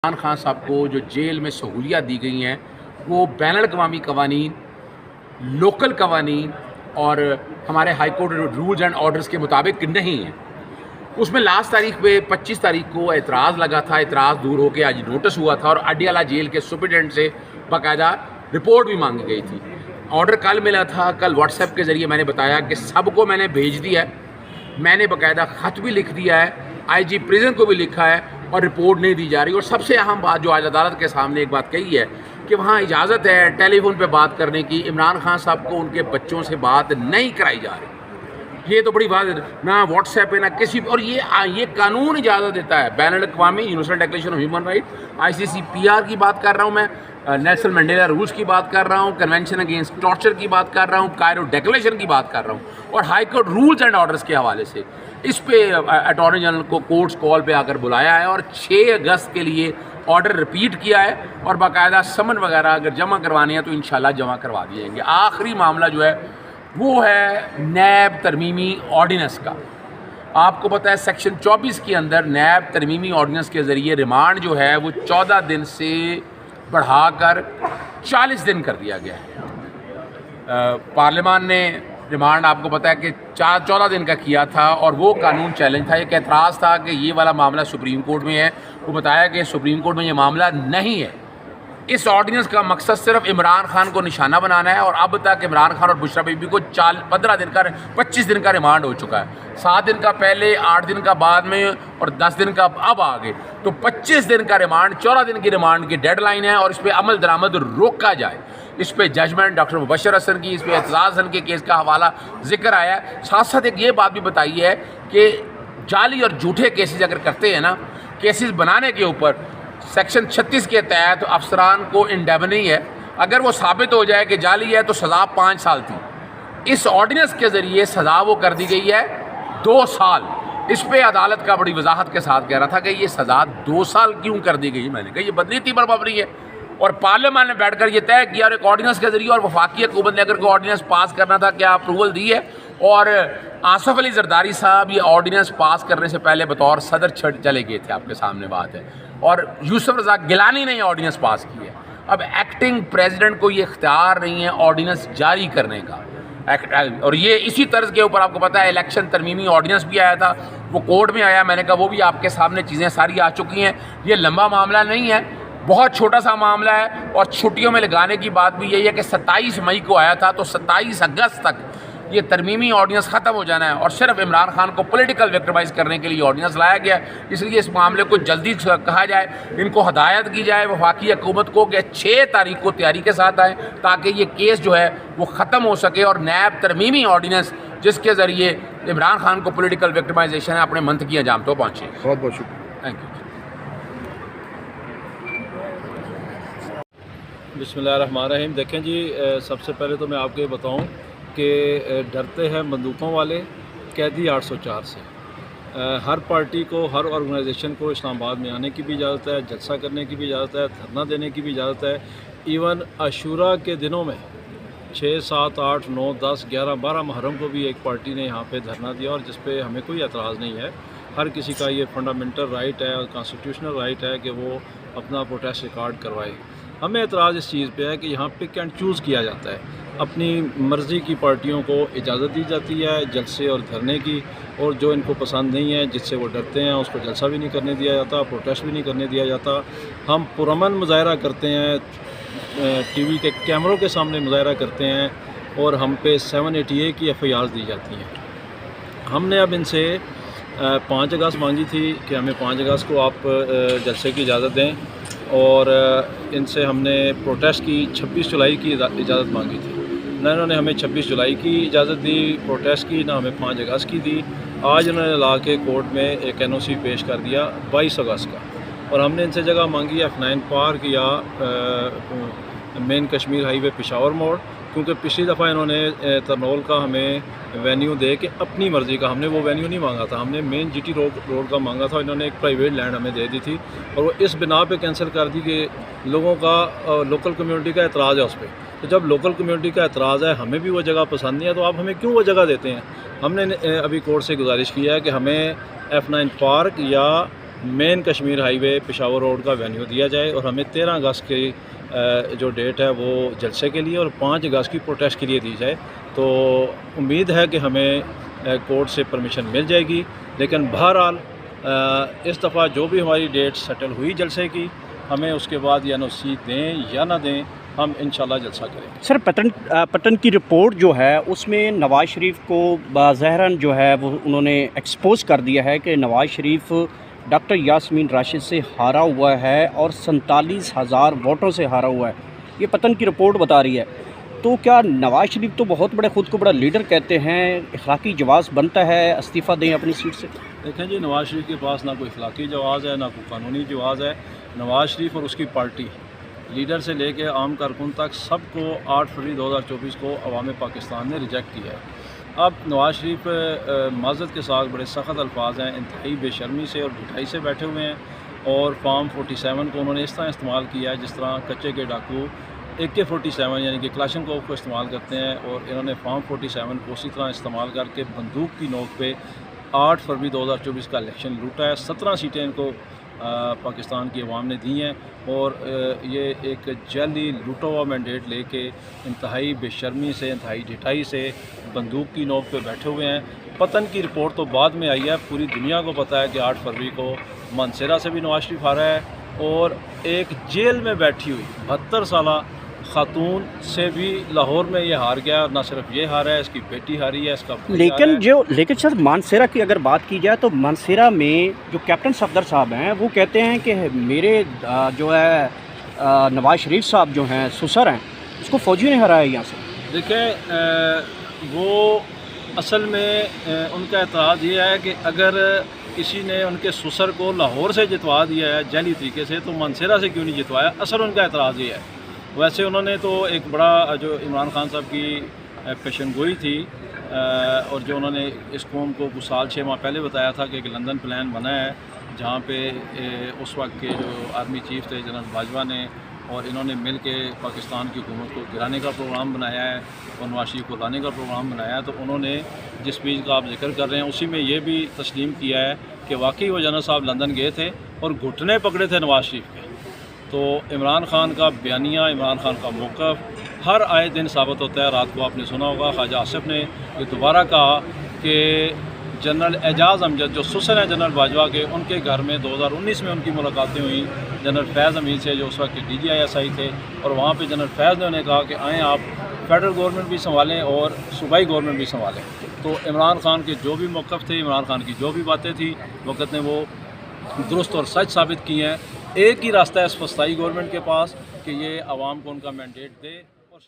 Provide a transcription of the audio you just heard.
عمران خان صاحب کو جو جیل میں سہولیات دی گئی ہیں وہ بین الاقوامی قوانین، لوکل قوانین اور ہمارے high court rules and orders کے مطابق نہیں ہیں۔ اس میں لاسٹ تاریخ پہ 25 تاریخ کو اعتراض لگا تھا، اعتراض دور ہو کے آج نوٹس ہوا تھا اور اڈیالہ جیل کے سپرنٹینڈنٹ سے باقاعدہ رپورٹ بھی مانگی گئی تھی۔ آرڈر کل ملا تھا، کل واٹس ایپ کے ذریعے میں نے بتایا کہ سب کو میں نے بھیج دیا ہے، میں نے باقاعدہ خط بھی لکھ دیا ہے، آئی جی پریزن کو بھی لکھا ہے اور رپورٹ نہیں دی جا رہی۔ اور سب سے اہم بات جو آج عدالت کے سامنے ایک بات کہی ہے کہ وہاں اجازت ہے ٹیلی فون پہ بات کرنے کی، عمران خان صاحب کو ان کے بچوں سے بات نہیں کرائی جا رہی۔ یہ تو بڑی بات ہے، نہ واٹس ایپ پہ نہ کسی، اور یہ قانون اجازت دیتا ہے، بین الاقوامی universal declaration of human right, I C C P R کی بات کر رہا ہوں میں، نیلسن منڈیلا رولز کی بات کر رہا ہوں، کنونشن اگینسٹ ٹارچر کی بات کر رہا ہوں، کائرو ڈیکلیریشن کی بات کر رہا ہوں، اور high court rules and orders کے حوالے سے اس پہ اٹارنی جنرل کو کورٹس کال پہ آ کر بلایا ہے اور 6 اگست کے لیے آرڈر رپیٹ کیا ہے اور باقاعدہ سمن وغیرہ اگر جمع کروانی ہے تو انشاءاللہ جمع کروا دیے جائیں گے۔ آخری معاملہ جو ہے وہ ہے نیب ترمیمی آرڈیننس کا۔ آپ کو پتہ ہے سیکشن 24 کے اندر نیب ترمیمی آرڈیننس کے ذریعے ریمانڈ جو ہے وہ 14 دن سے بڑھا کر 40 دن کر دیا گیا ہے۔ پارلیمان نے ریمانڈ آپ کو پتہ ہے کہ 14 دن کا کیا تھا اور وہ قانون چیلنج تھا، ایک اعتراض تھا کہ یہ والا معاملہ سپریم کورٹ میں ہے، وہ بتایا کہ سپریم کورٹ میں یہ معاملہ نہیں ہے۔ اس آرڈیننس کا مقصد صرف عمران خان کو نشانہ بنانا ہے اور اب تک عمران خان اور بشرا بی بی کو 25 دن کا ریمانڈ ہو چکا ہے، 7 دن کا پہلے، 8 دن کا بعد میں اور 10 دن کا اب آگے، تو 25 دن کا ریمانڈ، 14 دن کی ریمانڈ کی ڈیڈ لائن ہے اور اس پہ عمل درآمد روکا جائے۔ اس پہ ججمنٹ ڈاکٹر مبشر حسن کی، اس پہ اعتزاز حسن کے کیس کا حوالہ ذکر آیا ہے۔ ساتھ ساتھ ایک یہ بات بھی بتائی ہے کہ جعلی اور جھوٹے کیسز اگر کرتے ہیں نا، کیسز بنانے کے اوپر سیکشن 36 کے تحت افسران کو انڈیمنی ہے، اگر وہ ثابت ہو جائے کہ جعلی ہے تو سزا 5 سال تھی۔ اس آرڈیننس کے ذریعے سزا وہ کر دی گئی ہے 2 سال۔ اس پہ عدالت کا بڑی وضاحت کے ساتھ کہہ رہا تھا کہ یہ سزا 2 سال کیوں کر دی گئی، میں نے کہا یہ بدنیتی پر مبنی ہے، اور پارلیمان نے بیٹھ کر یہ طے کیا اور ایک آرڈیننس کے ذریعے، اور وفاقی حکومت نے اگر کوئی آرڈیننس پاس کرنا تھا کیا اپروول دی ہے، اور آصف علی زرداری صاحب یہ آرڈیننس پاس کرنے سے پہلے بطور صدر چلے گئے تھے، آپ کے سامنے بات ہے، اور یوسف رضا گیلانی نے یہ آرڈیننس پاس کی ہے۔ اب ایکٹنگ پریزیڈنٹ کو یہ اختیار نہیں ہے آرڈیننس جاری کرنے کا، اور یہ اسی طرز کے اوپر آپ کو پتہ ہے الیکشن ترمیمی آرڈیننس بھی آیا تھا، وہ کورٹ میں آیا، میں نے کہا وہ بھی آپ کے سامنے چیزیں ساری آ چکی ہیں۔ یہ لمبا معاملہ نہیں ہے، بہت چھوٹا سا معاملہ ہے، اور چھٹیوں میں لگانے کی بات بھی یہی ہے کہ 27 مئی کو آیا تھا تو 27 اگست تک یہ ترمیمی آرڈیننس ختم ہو جانا ہے، اور صرف عمران خان کو پولیٹیکل وکٹمائز کرنے کے لیے آرڈیننس لایا گیا ہے۔ اس لیے اس معاملے کو جلدی کہا جائے، ان کو ہدایت کی جائے وفاقی حکومت کو کہ 6 تاریخ کو تیاری کے ساتھ آئیں تاکہ یہ کیس جو ہے وہ ختم ہو سکے اور نیب ترمیمی آرڈیننس جس کے ذریعے عمران خان کو پولیٹیکل وکٹمائزیشن ہے اپنے منطقی انجام تو پہنچے۔ بہت بہت شکریہ، تھینک یو۔ بسم اللہ الرحمن الرحیم۔ دیکھیں جی، سب سے پہلے تو میں آپ کو یہ بتاؤں کہ ڈرتے ہیں بندوقوں والے قیدی 804 سے۔ ہر پارٹی کو، ہر آرگنائزیشن کو اسلام آباد میں آنے کی بھی اجازت ہے، جلسہ کرنے کی بھی اجازت ہے، دھرنا دینے کی بھی اجازت ہے۔ ایون عاشورہ کے دنوں میں 6، 7، 8، 9، 10، 11، 12 محرم کو بھی ایک پارٹی نے یہاں پہ دھرنا دیا، اور جس پہ ہمیں کوئی اعتراض نہیں ہے۔ ہر کسی کا یہ فنڈامنٹل رائٹ ہے اور کانسٹیٹیوشنل رائٹ ہے کہ وہ اپنا پروٹیسٹ ریکارڈ کروائے۔ ہمیں اعتراض اس چیز پہ ہے کہ یہاں پک اینڈ چوز کیا جاتا ہے، اپنی مرضی کی پارٹیوں کو اجازت دی جاتی ہے جلسے اور دھرنے کی، اور جو ان کو پسند نہیں ہے، جس سے وہ ڈرتے ہیں، اس کو جلسہ بھی نہیں کرنے دیا جاتا، پروٹیسٹ بھی نہیں کرنے دیا جاتا۔ ہم پرامن مظاہرہ کرتے ہیں، ٹی وی کے کیمروں کے سامنے مظاہرہ کرتے ہیں، اور ہم پہ 780A کی FIRs دی جاتی ہیں۔ ہم نے اب ان سے 5 اگست مانگی تھی کہ ہمیں 5 اگست کو آپ جلسے کی اجازت دیں، اور ان سے ہم نے پروٹیسٹ کی 26 جولائی کی اجازت مانگی تھی۔ نہ انہوں نے ہمیں 26 جولائی کی اجازت دی پروٹیسٹ کی، نہ ہمیں 5 اگست کی دی۔ آج انہوں نے لا کے کورٹ میں ایک NOC پیش کر دیا 22 اگست کا، اور ہم نے ان سے جگہ مانگی F9 پارک یا مین کشمیر ہائی وے پشاور موڑ، کیونکہ پچھلی دفعہ انہوں نے ترنول کا ہمیں وینیو دے کے اپنی مرضی کا، ہم نے وہ وینیو نہیں مانگا تھا، ہم نے مین GT روڈ کا مانگا تھا، انہوں نے ایک پرائیویٹ لینڈ ہمیں دے دی تھی، اور وہ اس بنا پہ کینسل کر دی کہ لوگوں کا، لوکل کمیونٹی کا اعتراض ہے اس پہ۔ تو جب لوکل کمیونٹی کا اعتراض ہے، ہمیں بھی وہ جگہ پسند نہیں ہے، تو آپ ہمیں کیوں وہ جگہ دیتے ہیں؟ ہم نے ابھی کورٹ سے گزارش کی ہے کہ ہمیں F9 پارک یا مین کشمیر ہائی وے پشاور روڈ کا وینیو دیا جائے اور ہمیں 13 اگست کی جو ڈیٹ ہے وہ جلسے کے لیے اور 5 اگست کی پروٹیسٹ کے لیے دی جائے. تو امید ہے کہ ہمیں کورٹ سے پرمیشن مل جائے گی. لیکن بہرحال اس دفعہ جو بھی ہماری ڈیٹ سیٹل ہوئی جلسے کی, ہمیں اس کے بعد یا NOC دیں یا نہ دیں, ہم انشاءاللہ جلسہ کریں. سر پٹن کی رپورٹ جو ہے اس میں نواز شریف کو بظاہراً جو ہے وہ انہوں نے ایکسپوز کر دیا ہے کہ نواز شریف ڈاکٹر یاسمین راشد سے ہارا ہوا ہے اور 47,000 ووٹوں سے ہارا ہوا ہے. یہ پٹن کی رپورٹ بتا رہی ہے. تو کیا نواز شریف تو بہت بڑے خود کو بڑا لیڈر کہتے ہیں, اخلاقی جواز بنتا ہے استعفیٰ دیں اپنی سیٹ سے؟ دیکھیں جی, نواز شریف کے پاس نہ کوئی اخلاقی جواز ہے نہ کوئی قانونی جواز ہے. نواز شریف اور اس کی پارٹی لیڈر سے لے کے عام کارکن تک سب کو 8 فروری 2024 کو عوام پاکستان نے ریجیکٹ کیا ہے. اب نواز شریف معذرت کے ساتھ بڑے سخت الفاظ ہیں, انتہائی بے شرمی سے اور ڈھٹائی سے بیٹھے ہوئے ہیں, اور فارم 47 کو انہوں نے اس طرح استعمال کیا ہے جس طرح کچے کے ڈاکو AK-47 یعنی کہ کلاشنکوف کو استعمال کرتے ہیں, اور انہوں نے فارم 47 کو اسی طرح استعمال کر کے بندوق کی نوک پہ 8 فروری 2024 کا الیکشن لوٹا ہے. 17 سیٹیں ان کو پاکستان کی عوام نے دی ہیں, اور یہ ایک جعلی لوٹا ہوا مینڈیٹ لے کے انتہائی بے شرمی سے, انتہائی ڈھٹائی سے بندوق کی نوک پہ بیٹھے ہوئے ہیں. پتن کی رپورٹ تو بعد میں آئی ہے, پوری دنیا کو پتہ ہے کہ 8 فروری کو مانسیرا سے بھی نواز شریف ہارا ہے, اور ایک جیل میں بیٹھی ہوئی 72 سالہ خاتون سے بھی لاہور میں یہ ہار گیا. اور نہ صرف یہ ہارا ہے, اس کی بیٹی ہاری ہے, اس کا لیکن سر مانسیرا کی اگر بات کی جائے تو مانسیرا میں جو کیپٹن صفدر صاحب ہیں وہ کہتے ہیں کہ میرے جو ہے نواز شریف صاحب جو ہیں سسر ہیں, اس کو فوجی نے ہرایا یہاں سے. دیکھیں وہ اصل میں ان کا اعتراض یہ ہے کہ اگر کسی نے ان کے سسر کو لاہور سے جتوا دیا ہے جعلی طریقے سے, تو مانسیرا سے کیوں نہیں جتوایا؟ اصل ان کا اعتراض یہ ہے. ویسے انہوں نے تو ایک بڑا جو عمران خان صاحب کی پیشن گوئی تھی, اور جو انہوں نے اس قوم کو کچھ سال 6 ماہ پہلے بتایا تھا کہ ایک لندن پلان بنا ہے جہاں پہ اس وقت کے جو آرمی چیف تھے جنرل باجوہ نے اور انہوں نے مل کے پاکستان کی حکومت کو گرانے کا پروگرام بنایا ہے اور نواز شریف کو لانے کا پروگرام بنایا ہے. تو انہوں نے جس اسپیچ کا آپ ذکر کر رہے ہیں اسی میں یہ بھی تسلیم کیا ہے کہ واقعی وہ جنرل صاحب لندن گئے تھے اور گھٹنے پکڑے تھے نواز شریف کے. تو عمران خان کا بیانیہ, عمران خان کا موقف ہر آئے دن ثابت ہوتا ہے. رات کو آپ نے سنا ہوگا خواجہ آصف نے یہ دوبارہ کہا کہ جنرل اعجاز امجد جو سسر ہیں جنرل باجوہ کے, ان کے گھر میں 2019 میں ان کی ملاقاتیں ہوئیں جنرل فیض امین سے جو اس وقت کے DGI تھے, اور وہاں پہ جنرل فیض نے انہیں کہا کہ آئیں آپ فیڈرل گورنمنٹ بھی سنبھالیں اور صوبائی گورنمنٹ بھی سنبھالیں. تو عمران خان کے جو بھی موقف تھے, عمران خان کی جو بھی باتیں تھیں وقت نے وہ درست اور سچ ثابت کی ہیں. ایک ہی راستہ ہے اس وسطائی گورنمنٹ کے پاس کہ یہ عوام کو ان کا مینڈیٹ دے اور